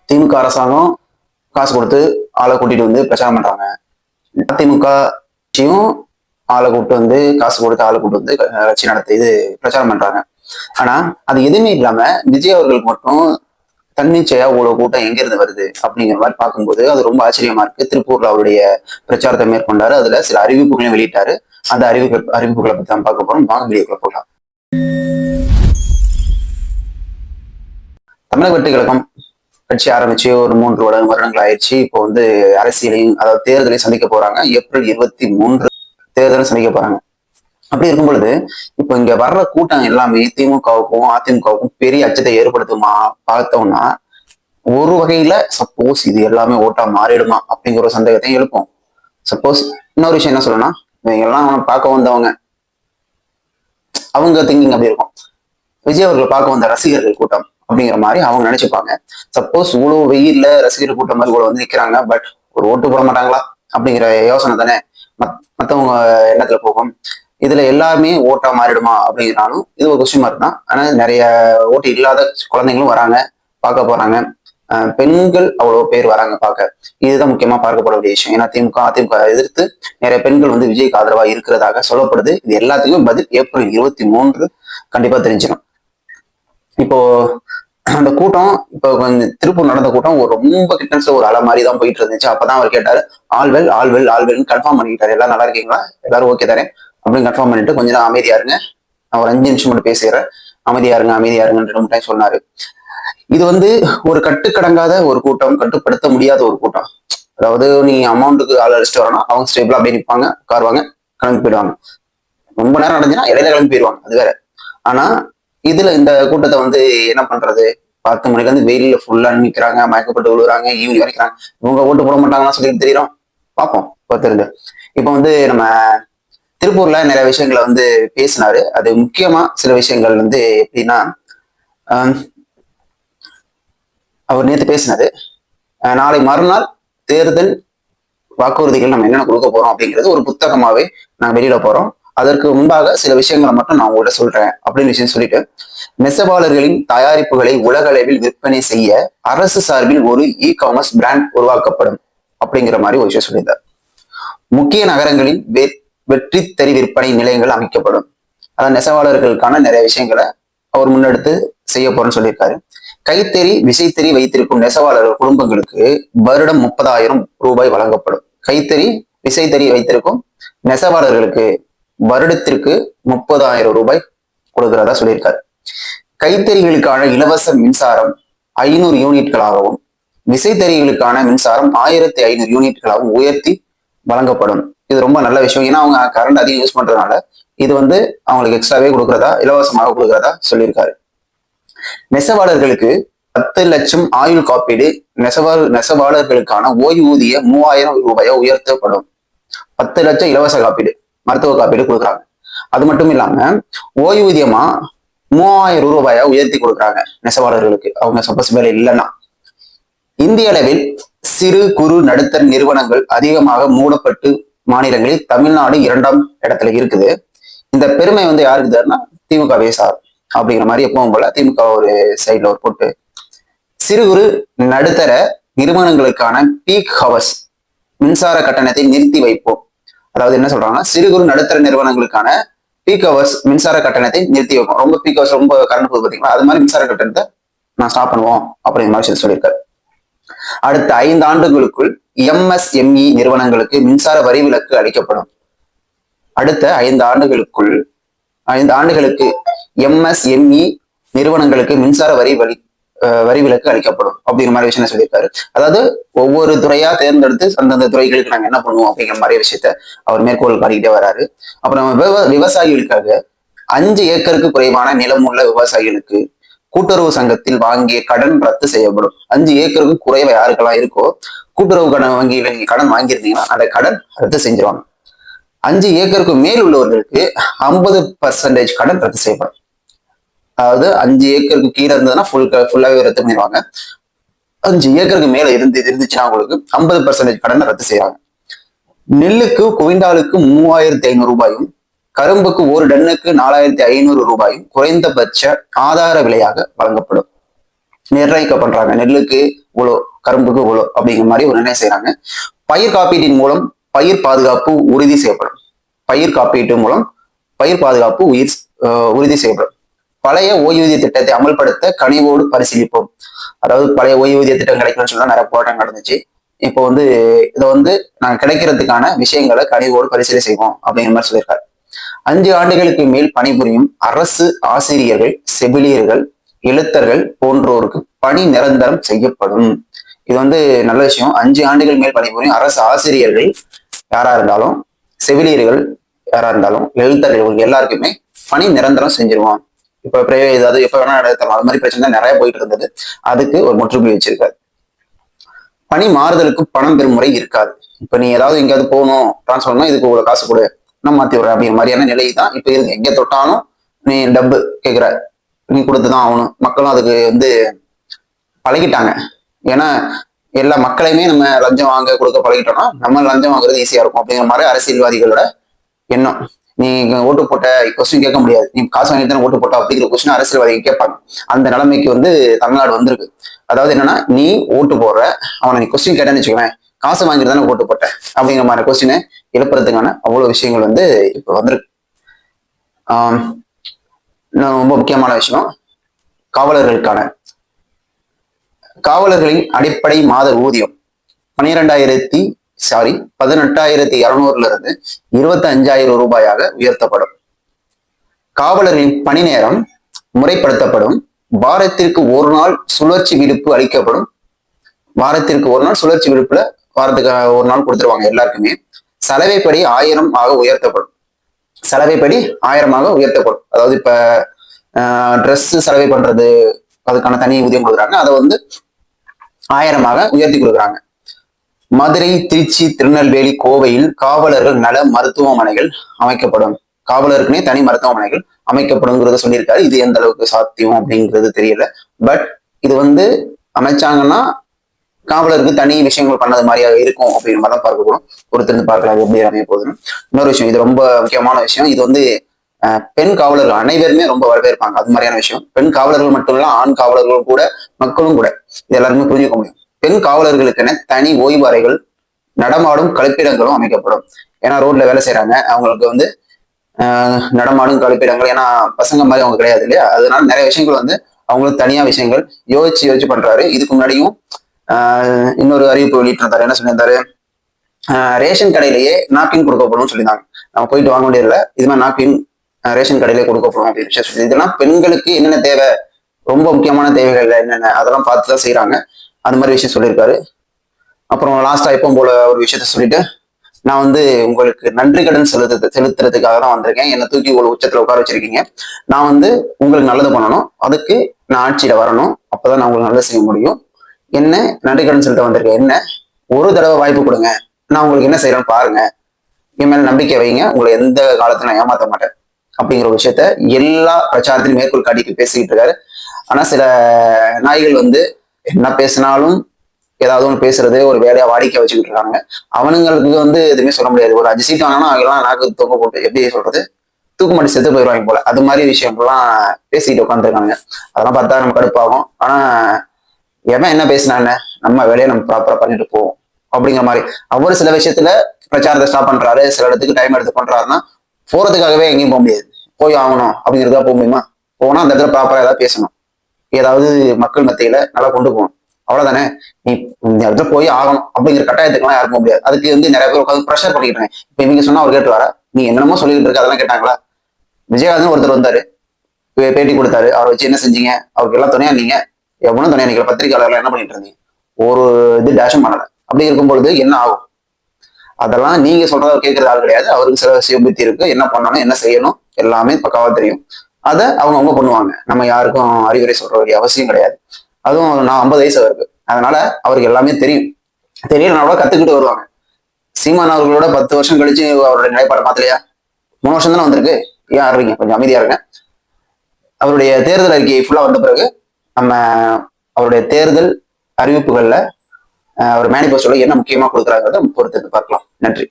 திமுக அரசாங்கம் காசு கொடுத்து ஆளை கூட்டிட்டு வந்து பிரச்சாரம் பண்றாங்க. அதிமுக கட்சியும் ஆளை கூப்பிட்டு வந்து காசு கொடுத்து ஆளை கூப்பிட்டு வந்து கட்சி நடத்த இது பிரச்சாரம் பண்றாங்க. ஆனா அது எதுவுமே இல்லாம விஜய் அவர்களுக்கு மட்டும் தன்னிச்சையா இவ்வளவு கூட்டம் எங்க இருந்து வருது அப்படிங்கிற மாதிரி பார்க்கும்போது அது ரொம்ப ஆச்சரியமா இருக்கு. திருப்பூர்ல அவருடைய பிரச்சாரத்தை மேற்கொண்டாரு. அதுல சில அறிவிப்புகளையும் வெளியிட்டாரு. அந்த அறிவிப்புகளை பத்தி தான் பார்க்க போறோம். வாங்க வீடியோக்குள்ள போகலாம். தமிழக வெற்றி கழகம் கட்சி ஆரம்பிச்சு ஒரு 3 வருடங்கள் ஆயிடுச்சு. இப்போ வந்து அரசியலையும் அதாவது தேர்தலையும் சந்திக்க போறாங்க. ஏப்ரல் 23 தேர்தலும் சந்திக்க போறாங்க. அப்படி இருக்கும் பொழுது இப்போ இங்க வர்ற கூட்டம் எல்லாமே திமுகவுக்கும் அதிமுகவுக்கும் பெரிய அச்சத்தை ஏற்படுத்துமா பார்த்தோம்னா, ஒரு வகையில சப்போஸ் இது எல்லாமே ஓட்டா மாறிடுமா அப்படிங்கிற ஒரு சந்தேகத்தையும் எழுப்போம். சப்போஸ் இன்னொரு விஷயம் என்ன சொல்லணும்னா, இவங்க எல்லாம் பார்க்க வந்தவங்க அவங்க திங்கிங் அப்படி இருக்கும். விஜய் அவர்கள் பார்க்க வந்த ரசிகர்கள் கூட்டம் அப்படிங்கிற மாதிரி அவங்க நினைச்சுப்பாங்க. சப்போஸ் இவ்வளவு வெயில்ல ரசிகர் கூட்டம் மாதிரி இவ்வளவு வந்து நிக்கிறாங்க, பட் ஒரு ஓட்டு போட மாட்டாங்களா அப்படிங்கிற யோசனை தானே மத்தவங்க எண்ணத்துல போகும். இதுல எல்லாருமே ஓட்டா மாறிடுமா அப்படிங்கிறாலும் இது ஒரு கொஸ்டின் மார்க் தான். ஆனா நிறைய ஓட்டு இல்லாத குழந்தைங்களும் வராங்க, பார்க்க போறாங்க. பெண்கள் அவ்வளவு பேர் வராங்க பார்க்க. இதுதான் முக்கியமா பார்க்கப்பட வேண்டிய விஷயம். ஏன்னா திமுக அதிமுக எதிர்த்து நிறைய பெண்கள் வந்து விஜய்க்கு ஆதரவா இருக்கிறதாக சொல்லப்படுது. இது எல்லாத்துக்கும் பதில் ஏப்ரல் 23 கண்டிப்பா தெரிஞ்சிடும். இப்போ அந்த கூட்டம் இப்போ திருப்பூர் நடந்த கூட்டம் ஒரு ரொம்ப கிட்டன்ஸ்ல ஒரு அலை மாதிரி தான் போயிட்டு இருந்துச்சு. அப்பதான் அவர் கேட்டாரு, ஆள்வெல்னு கன்ஃபார்ம் பண்ணிக்கிட்டாரு. எல்லாம் நல்லா இருக்கீங்களா, எல்லாரும் ஓகே தானே அப்படின்னு கன்ஃபார்ம் பண்ணிட்டு கொஞ்சம் நேரம் அமைதியா இருங்க, நான் ஒரு 5 நிமிஷம் மட்டும் பேசுறேன், அமைதியா இருங்கன்னு 2 டைம் சொன்னாரு. இது வந்து ஒரு கட்டுக்கடங்காத ஒரு கூட்டம், கட்டுப்படுத்த முடியாத ஒரு கூட்டம். அதாவது நீ அமௌண்ட்டுக்கு ஆள் அடிச்சுட்டு வரணும், அவங்க ஸ்டேபிளா அப்படியே நிற்பாங்க, உட்காருவாங்க, கிளம்பி போயிடுவாங்க. ரொம்ப நேரம் அடைஞ்சுன்னா இடையில கிளம்பி போயிடுவாங்க, அது வேற. ஆனா இதுல இந்த கூட்டத்தை வந்து என்ன பண்றது, 10 மணிக்கு வந்து வெயில்ல ஃபுல்லா நிக்கிறாங்க, மயக்கப்பட்டு விழுறாங்க, ஈவினிங் வரைக்கிறாங்க. இவங்க ஓட்டு போட மாட்டாங்கன்னு சொல்லிட்டு தெரியும். பார்ப்போம் தெரிஞ்சு. இப்ப வந்து நம்ம திருப்பூர்ல நிறைய விஷயங்களை வந்து பேசினாரு. அது முக்கியமா சில விஷயங்கள் வந்து எப்படின்னா, அவர் நேற்று பேசினது, நாளை மறுநாள் தேர்தல் வாக்குறுதிகள் நம்ம என்னென்ன கொடுக்க போறோம் அப்படிங்கிறது ஒரு புத்தகமாவே நாங்க வெளியிட போறோம். அதற்கு முன்பாக சில விஷயங்களை மட்டும் நான் உங்கள்கிட்ட சொல்றேன் அப்படின்னு விஷயம் சொல்லிட்டு, நெசவாளர்களின் தயாரிப்புகளை உலக அளவில் விற்பனை செய்ய அரசு சார்பில் ஒரு காமர்ஸ் பிராண்ட் உருவாக்கப்படும் அப்படிங்கிற மாதிரி ஒரு விஷயம் சொல்லியிருந்தார். முக்கிய நகரங்களில் வெற்றி தறி விற்பனை நிலையங்கள் அமைக்கப்படும். அதான் நெசவாளர்களுக்கான நிறைய விஷயங்களை அவர் முன்னெடுத்து செய்ய போறேன்னு சொல்லியிருக்காரு. கைத்தறி விசைத்தறி வைத்திருக்கும் நெசவாளர்கள் குடும்பங்களுக்கு வருடம் 30,000 ரூபாய் வழங்கப்படும். கைத்தறி விசைத்தறி வைத்திருக்கும் நெசவாளர்களுக்கு வருடத்திற்கு 30,000 ரூபாய் கொடுக்கிறதா சொல்லியிருக்காரு. கைத்தறிகளுக்கான இலவச மின்சாரம் 500 யூனிட்களாகவும் விசைத்தறிகளுக்கான மின்சாரம் 1500 யூனிட்களாகவும் உயர்த்தி வழங்கப்படும். இது ரொம்ப நல்ல விஷயம். ஏன்னா அவங்க கரண்ட் அதிகம் யூஸ் பண்றதுனால இது வந்து அவங்களுக்கு எக்ஸ்ட்ராவே கொடுக்கறதா, இலவசமாக கொடுக்கறதா சொல்லியிருக்காரு. நெசவாளர்களுக்கு 10 லட்சம் ஆயுள் காப்பீடு, நெசவாளர்களுக்கான ஓய்வூதிய 3000 ரூபாயை உயர்த்தப்படும். 10 லட்சம் இலவச காப்பீடு, மருத்துவ காப்பீடு கொடுக்குறாங்க. அது மட்டும் இல்லாம ஓய்வூதியமா 3000 ரூபாயா உயர்த்தி கொடுக்குறாங்க நெசவாளர்களுக்கு, அவங்க சப்போஸ் வேலை இல்லைன்னா. இந்திய அளவில் சிறு குறு நடுத்தர நிறுவனங்கள் அதிகமாக மூடப்பட்டு மாநிலங்களில் தமிழ்நாடு 2ஆம் இடத்துல இருக்குது. இந்த பெருமை வந்து யாருக்கு தருன்னா திமுகவே சார் அப்படிங்கிற மாதிரி எப்பவும் போல திமுக ஒரு சைட்ல ஒரு போட்டு, சிறு குறு நடுத்தர நிறுவனங்களுக்கான பீக் ஹவர்ஸ் மின்சார கட்டணத்தை நிறுத்தி வைப்போம். அதாவது என்ன சொல்றாங்கன்னா, சிறு குறு நடுத்தர நிறுவனங்களுக்கான பீக் ஹவர்ஸ் மின்சார கட்டணத்தை நிறுத்தி வைப்போம். ரொம்ப பீக் ஹவர்ஸ் ரொம்ப கரண்ட் போகுது பார்த்தீங்களா, அது மாதிரி மின்சார கட்டணத்தை நான் ஸ்டாப் பண்ணுவோம் அப்படிங்கிற மாதிரி சொல்லியிருக்காரு. அடுத்த 5 ஆண்டுகளுக்குள் MSME நிறுவனங்களுக்கு மின்சார வரி விலக்கு அளிக்கப்படும். அடுத்த 5 ஆண்டுகளுக்கு MSME நிறுவனங்களுக்கு மின்சார வரி விலக்கு அளிக்கப்படும் அப்படிங்கிற மாதிரி விஷயம் சொல்லியிருக்காரு. அதாவது ஒவ்வொரு துறையா தேர்ந்தெடுத்து அந்தந்த துறைகளுக்கு நாங்க என்ன பண்ணுவோம் அப்படிங்கிற மாதிரி விஷயத்த அவர் மேற்கோள் காட்டிக்கிட்டே வராரு. அப்புறம் விவசாயிகளுக்காக 5 ஏக்கருக்கு குறைவான நிலம் உள்ள விவசாயிகளுக்கு கூட்டுறவு சங்கத்தில் வாங்கிய கடன் ரத்து செய்யப்படும். 5 ஏக்கருக்கு குறைவா யாருக்கெல்லாம் இருக்கோ கூட்டுறவு கடன் வங்கியில நீங்க கடன் வாங்கியிருந்தீங்கன்னா அந்த கடன் ரத்து செஞ்சிருவாங்க. 5 ஏக்கருக்கு மேல் உள்ளவர்களுக்கு 50% கடன் ரத்து செய்யப்படும். அதாவது 5 ஏக்கருக்கு கீழே இருந்ததுன்னா ஃபுல்லாவே ரத்து பண்ணிடுவாங்க. 5 ஏக்கருக்கு மேல இருந்துச்சுன்னா உங்களுக்கு 50% கடனை ரத்து செய்யறாங்க. நெல்லுக்கு குவிண்டாலுக்கு 3500 ரூபாயும், கரும்புக்கு ஒரு டன்னுக்கு 4500 ரூபாயும் குறைந்தபட்ச ஆதார விலையாக வழங்கப்படும். நிர்ணயிக்க பண்றாங்க. நெல்லுக்கு இவ்வளோ, கரும்புக்கு இவ்வளோ அப்படிங்கிற மாதிரி ஒரு நிர்ணயம் செய்யறாங்க. பயிர் காப்பீட்டின் மூலம் பயிர் பாதுகாப்பு உறுதி செய்யப்படும். பயிர் காப்பீட்டு மூலம் பயிர் பாதுகாப்பு உறுதி செய்யப்படும். பழைய ஓய்வூதிய திட்டத்தை அமல்படுத்த கனிவோடு பரிசீலிப்போம். அதாவது பழைய ஓய்வூதிய திட்டம் கிடைக்கணும்னு சொல்லி நிறைய போராட்டம் நடந்துச்சு. இப்போ இதை நாங்கள் கிடைக்கிறதுக்கான விஷயங்களை கனிவோடு பரிசீலனை செய்வோம் அப்படிங்கிற மாதிரி சொல்லியிருக்காரு. 5 ஆண்டுகளுக்கு மேல் பணிபுரியும் அரசு ஆசிரியர்கள், செவிலியர்கள், எழுத்தர்கள் போன்றோருக்கு பணி நிரந்தரம் செய்யப்படும். இது நல்ல விஷயம். 5 ஆண்டுகள் மேல் பணிபுரியும் அரசு ஆசிரியர்கள் யாரா இருந்தாலும், செவிலியர்கள் யாரா இருந்தாலும், எழுத்தர்கள் எல்லாருக்குமே பணி நிரந்தரம் செஞ்சிருவோம். இப்ப ஏதாவது எப்ப வேணா நடத்தலாம், அது மாதிரி பிரச்சனை நிறைய போயிட்டு இருந்தது. அதுக்கு ஒரு முற்றுப்புள்ளி வச்சிருக்காரு. பணி மாறுதலுக்கு பணம் பெறும் முறை இருக்காது. இப்ப நீ ஏதாவது எங்கேயாவது போகணும், டிரான்ஸ்பர் இதுக்கு ஒரு காசு கொடு, நான் மாத்தி விடுறேன் அப்படிங்கிற மாதிரியான நிலை தான் இப்ப இருக்கு. எங்க தொட்டாலும் நீ டப்பு கேட்கிற, நீ கொடுத்துதான் ஆகணும். மக்களும் அதுக்கு பழகிட்டாங்க. ஏன்னா எல்லா மக்களையுமே நம்ம லஞ்சம் வாங்க கொடுக்க பழகிட்டோம்னா நம்ம லஞ்சம் வாங்குறது ஈஸியா இருக்கும் அப்படிங்கிற மாதிரி அரசியல்வாதிகளோட எண்ணம். நீ ஓட்டு போட்ட கொஸ்டின் கேட்க முடியாது, நீ காசு வாங்கிட்டு தானே ஓட்டு போட்ட அப்படிங்கிற கொஸ்டின் அரசியல்வாதிகள் கேட்பாங்க. அந்த நிலைமைக்கு தமிழ்நாடு வந்திருக்கு. அதாவது என்னன்னா, நீ ஓட்டு போடுற, அவனை நீ கொஸ்டின் கேட்டேன்னு வச்சுக்கவேன், காசு வாங்கிட்டு தானே ஓட்டு போட்ட அப்படிங்கிற மாதிரி கொஸ்டினை எழுப்புறதுக்கான அவ்வளவு விஷயங்கள் இப்ப வந்திருக்கு. ரொம்ப முக்கியமான விஷயம், காவலர்களின் அடிப்படை மாத ஊதியம் 18,200 இருந்து 25,000 ரூபாயாக உயர்த்தப்படும். காவலர்களின் பணி நேரம் முறைப்படுத்தப்படும். வாரத்திற்கு ஒரு நாள் சுழற்சி விடுப்பு அளிக்கப்படும். வாரத்திற்கு ஒரு நாள் சுழற்சி விடுப்புல வாரத்துக்கு ஒரு நாள் கொடுத்துருவாங்க எல்லாருக்குமே. சலவைப்படி 1000 ஆக உயர்த்தப்படும். சலவைப்படி 1000 உயர்த்தப்படும். அதாவது இப்ப ட்ரெஸ் சலவை பண்றது அதுக்கான தனி ஊதியம் கொடுக்குறாங்க, அதை 1000 உயர்த்தி கொடுக்குறாங்க. மதுரை, திருச்சி, திருநெல்வேலி, கோவையில் காவலர்கள் நல மருத்துவமனைகள் அமைக்கப்படும். காவலருக்குனே தனி மருத்துவமனைகள் அமைக்கப்படுங்கிறத சொல்லியிருக்காரு. இது எந்த அளவுக்கு சாத்தியம் அப்படிங்கிறது தெரியல. பட் இது அமைச்சாங்கன்னா காவலருக்கு தனி விஷயங்கள் பண்ணது மாதிரியாக இருக்கும் அப்படிங்கிற மாதிரி தான் பார்க்க போறோம். பொறுத்திருந்து பார்க்கலாம் எப்படி அமைய போகுதுன்னு. இன்னொரு விஷயம், இது ரொம்ப முக்கியமான விஷயம். இது பெண் காவலர்கள் அனைவருமே ரொம்ப வரவேற்பாங்க. அது மாதிரியான விஷயம். பெண் காவலர்கள் மட்டும் இல்ல, ஆண் காவலர்கள் கூட, மக்களும் கூட இது எல்லாருமே புரிஞ்சுக்க முடியும். பெண் காவலர்களுக்கென தனி ஓய்வு அறைகள், நடமாடும் கழிப்பிடங்களும் அமைக்கப்படும். ஏன்னா ரோட்ல வேலை செய்யறாங்க, அவங்களுக்கு நடமாடும் கழிப்பிடங்கள், ஏன்னா பசங்க மாதிரி அவங்க கிடையாது இல்லையா, அதனால நிறைய விஷயங்கள் அவங்களுக்கு தனியா விஷயங்கள் யோசிச்சு பண்றாரு. இதுக்கு முன்னாடியும் இன்னொரு அறிவிப்பு வெளியிட்டிருந்தாரு. என்ன சொல்லியிருந்தாரு, ரேஷன் கடையிலேயே நாப்கின் கொடுக்கப்படும் சொல்லியிருந்தாங்க. நம்ம போயிட்டு வாங்க வேண்டியதில்லை, இது மாதிரி நாப்கின் ரேஷன் கடையிலேயே கொடுக்கப்படும் அப்படின்னு விஷயம் சொல்லி, இதெல்லாம் பெண்களுக்கு என்னென்ன தேவை, ரொம்ப முக்கியமான தேவைகள் என்னென்ன அதெல்லாம் பார்த்துதான் செய்யறாங்க. அந்த மாதிரி விஷயம் சொல்லியிருக்காரு. அப்புறம் லாஸ்டா எப்பவும் போல ஒரு விஷயத்த சொல்லிட்டு, நான் உங்களுக்கு நன்றி கடன் செலுத்துறதுக்காக தான் வந்திருக்கேன். என்னை தூக்கி ஒரு உச்சத்துல உட்கார வச்சிருக்கீங்க. நான் உங்களுக்கு நல்லது பண்ணணும், அதுக்கு நான் ஆட்சியில வரணும், அப்பதான் நான் உங்களுக்கு நல்லது செய்ய முடியும். என்ன நன்றி கடன் செலுத்த வந்திருக்கேன், என்ன ஒரு தடவை வாய்ப்பு கொடுங்க, நான் உங்களுக்கு என்ன செய்யறேன்னு பாருங்க, என் மேல நம்பிக்கை வைங்க, உங்களை எந்த காலத்துல நான் ஏமாத்த மாட்டேன் அப்படிங்கிற ஒரு விஷயத்த எல்லா பிரச்சாரத்திலும் மேற்கோள் காட்டிட்டு பேசிக்கிட்டு இருக்காரு. ஆனா சில நாய்கள் என்ன பேசினாலும் ஏதாவது ஒன்று பேசுறது ஒரு வேலையா வாடிக்கை வச்சுக்கிட்டு இருக்காங்க. அவனுங்களுக்கு எதுவுமே சொல்ல முடியாது. ஒரு 5 சீட் வாங்கினா அவங்கெல்லாம் நாக்கு தூக்க போட்டு எப்படி சொல்றது, தூக்கு மாட்டி செத்து போயிடுவாங்க போல. அது மாதிரி விஷயங்கள்லாம் பேசிட்டு உட்காந்துருக்காங்க. அதெல்லாம் பார்த்தா நம்ம கடுப்பாகும். ஆனா எவன் என்ன பேசினான்னு நம்ம வேலையை நம்ம ப்ராப்பரா பண்ணிட்டு போவோம் அப்படிங்கிற மாதிரி. அவரு சில விஷயத்துல பிரச்சாரத்தை ஸ்டாப் பண்றாரு, சில இடத்துக்கு டைம் எடுத்து பண்றாருன்னா போறதுக்காகவே எங்கேயும் போக முடியாது. போய் ஆகணும் அப்படிங்கிறதா போக முடியுமா? போனா அந்த இடத்துல ப்ராப்பரா ஏதாவது பேசணும், ஏதாவது மக்கள் மத்தியில நல்லா கொண்டு போகணும், அவ்வளவுதானே. நீ இந்த இடத்துல போய் ஆகணும் அப்படிங்கிற கட்டாயத்துக்குலாம் யாரும் போக முடியாது. அதுக்கு நிறைய பேர் உட்காந்து ப்ரெஷர் பண்ணிக்கிட்டாங்க. இப்ப இவங்க சொன்னா அவர் கேட்டு வர, நீ என்னமோ சொல்லிட்டு இருக்க, அதெல்லாம் கேட்டாங்களா? விஜயகாந்த் ஒருத்தர் வந்தாரு, பேட்டி கொடுத்தாரு, அவரை வச்சு என்ன செஞ்சீங்க, அவருக்கு எல்லாம் துணையா நீங்க, எவ்வளவு துணையா நீங்க பத்திரிகையாளர்கள் என்ன பண்ணிட்டு இருந்தீங்க, ஒரு டேஷும் பண்ணல. அப்படி இருக்கும் பொழுது என்ன ஆகும்? அதெல்லாம் நீங்க சொல்றத கேட்கறது ஆள் கிடையாது. அவருக்கு சில சுயபுத்தி இருக்கு, என்ன பண்ணணும் என்ன செய்யணும் எல்லாமே பக்காவா தெரியும். அதை அவங்க பண்ணுவாங்க. நம்ம யாருக்கும் அறிவுரை சொல்ற வேண்டிய அவசியம் கிடையாது. அதுவும் நான் 50 வயசு அவருக்கு, அதனால அவருக்கு எல்லாமே தெரியும். தெரியலனால கத்துக்கிட்டு வருவாங்க. சீமான் அவர்களோட 10 வருஷம் கழிச்சு அவருடைய நிலைப்பாடு மாத்தலையா? 3 வருஷம் தானே வந்திருக்கு. ஏன் ஆடுறீங்க? கொஞ்சம் அமைதியா இருங்க. அவருடைய தேர்தல் அறிக்கை ஃபுல்லா வந்த பிறகு நம்ம அவருடைய தேர்தல் அறிவிப்புகள்ல அவர் மேனிபெஸ்டோல என்ன முக்கியமா கொடுக்குறாங்கிறத பொறுத்து பார்க்கலாம். நன்றி.